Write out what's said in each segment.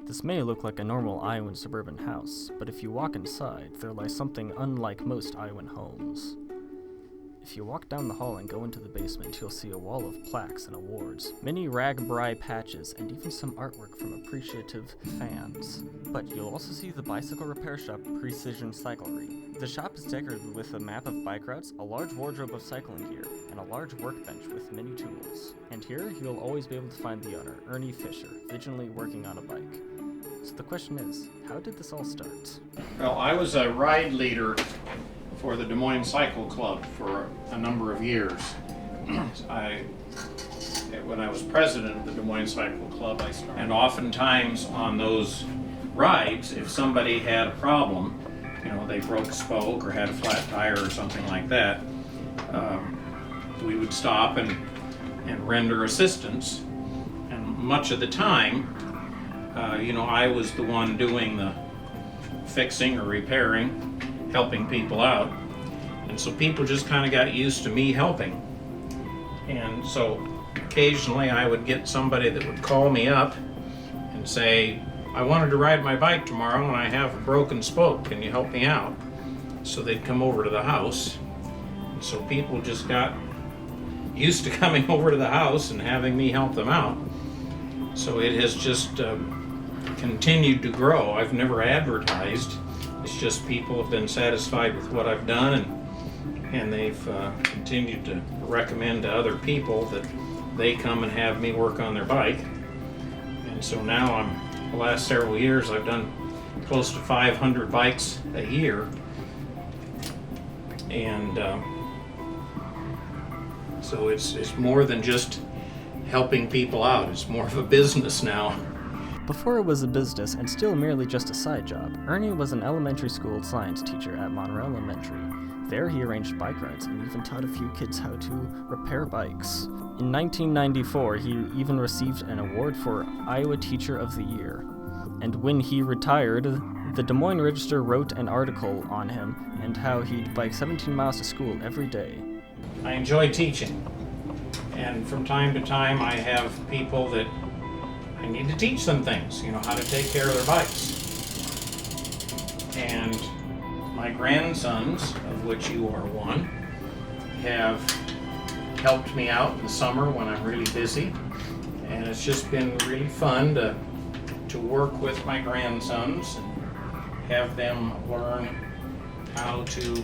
This may look like a normal Iowan suburban house, but if you walk inside, there lies something unlike most Iowan homes. If you walk down the hall and go into the basement, you'll see a wall of plaques and awards, many ragbri patches, and even some artwork from appreciative fans. But you'll also see the bicycle repair shop Precision Cyclery. The shop is decorated with a map of bike routes, a large wardrobe of cycling gear, and a large workbench with many tools. And here, you'll always be able to find the owner, Ernie Fisher, vigilantly working on a bike. So the question is, how did this all start? Well, I was a ride leader for the Des Moines Cycle Club for a number of years. When I was president of the Des Moines Cycle Club, I started. And oftentimes on those rides, if somebody had a problem, they broke a spoke or had a flat tire or something like that, we would stop and render assistance. And much of the time, I was the one doing the fixing or repairing, helping people out. And so people just kind of got used to me helping. And so occasionally I would get somebody that would call me up and say, I wanted to ride my bike tomorrow and I have a broken spoke, can you help me out? So they'd come over to the house. And so people just got used to coming over to the house and having me help them out. So it has just continued to grow. I've never advertised. It's just people have been satisfied with what I've done, and they've continued to recommend to other people that they come and have me work on their bike. And so now the last several years I've done close to 500 bikes a year. And so it's more than just helping people out. It's more of a business now. Before it was a business and still merely just a side job, Ernie was an elementary school science teacher at Monroe Elementary. There he arranged bike rides and even taught a few kids how to repair bikes. In 1994, he even received an award for Iowa Teacher of the Year. And when he retired, the Des Moines Register wrote an article on him and how he'd bike 17 miles to school every day. I enjoy teaching, and from time to time I have people that I need to teach them things, how to take care of their bikes. And my grandsons, of which you are one, have helped me out in the summer when I'm really busy. And it's just been really fun to work with my grandsons and have them learn how to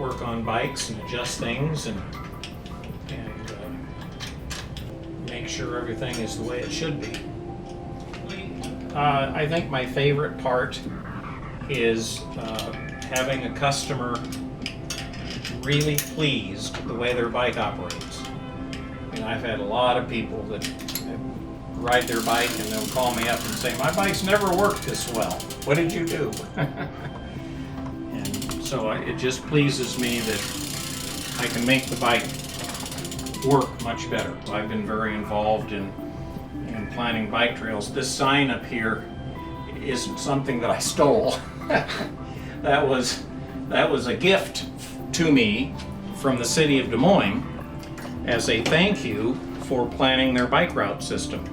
work on bikes and adjust things and make sure everything is the way it should be. I think my favorite part is having a customer really pleased with the way their bike operates. I've had a lot of people that ride their bike and they'll call me up and say, my bike's never worked this well. What did you do? And so it just pleases me that I can make the bike work much better. I've been very involved in planning bike trails. This sign up here isn't something that I stole. That was a gift to me from the city of Des Moines as a thank you for planning their bike route system.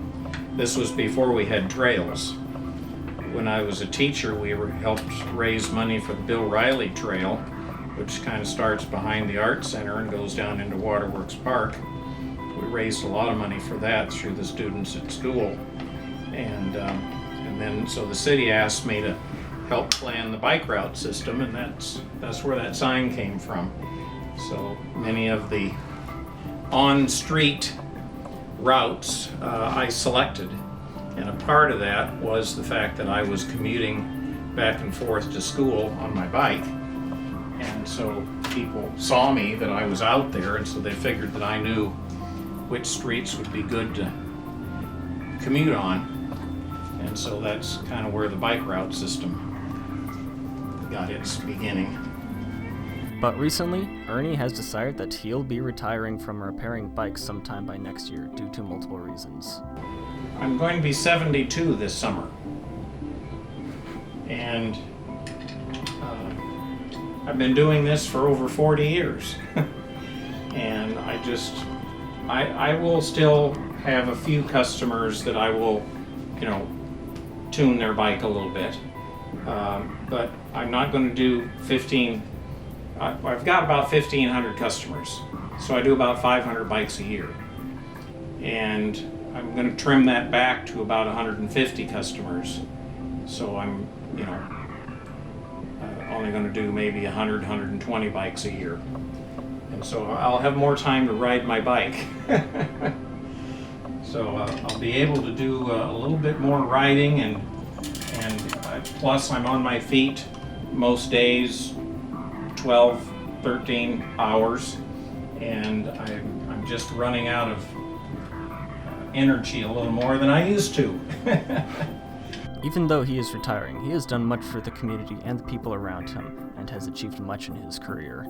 This was before we had trails. When I was a teacher, we helped raise money for the Bill Riley Trail, which kind of starts behind the Art Center and goes down into Waterworks Park. We raised a lot of money for that through the students at school. And then so the city asked me to help plan the bike route system, and that's where that sign came from. So many of the on-street routes I selected, and a part of that was the fact that I was commuting back and forth to school on my bike. And so people saw me that I was out there, and so they figured that I knew which streets would be good to commute on. And so that's kind of where the bike route system got its beginning. But recently, Ernie has decided that he'll be retiring from repairing bikes sometime by next year due to multiple reasons. I'm going to be 72 this summer. And I've been doing this for over 40 years. And I will still have a few customers that I will, tune their bike a little bit. But I'm not going to do 15. I've got about 1,500 customers, so I do about 500 bikes a year. And I'm going to trim that back to about 150 customers. So I'm, only going to do maybe 100, 120 bikes a year. And so I'll have more time to ride my bike. So I'll be able to do a little bit more riding, and plus I'm on my feet most days, 12, 13 hours, and I'm just running out of energy a little more than I used to. Even though he is retiring, he has done much for the community and the people around him, and has achieved much in his career.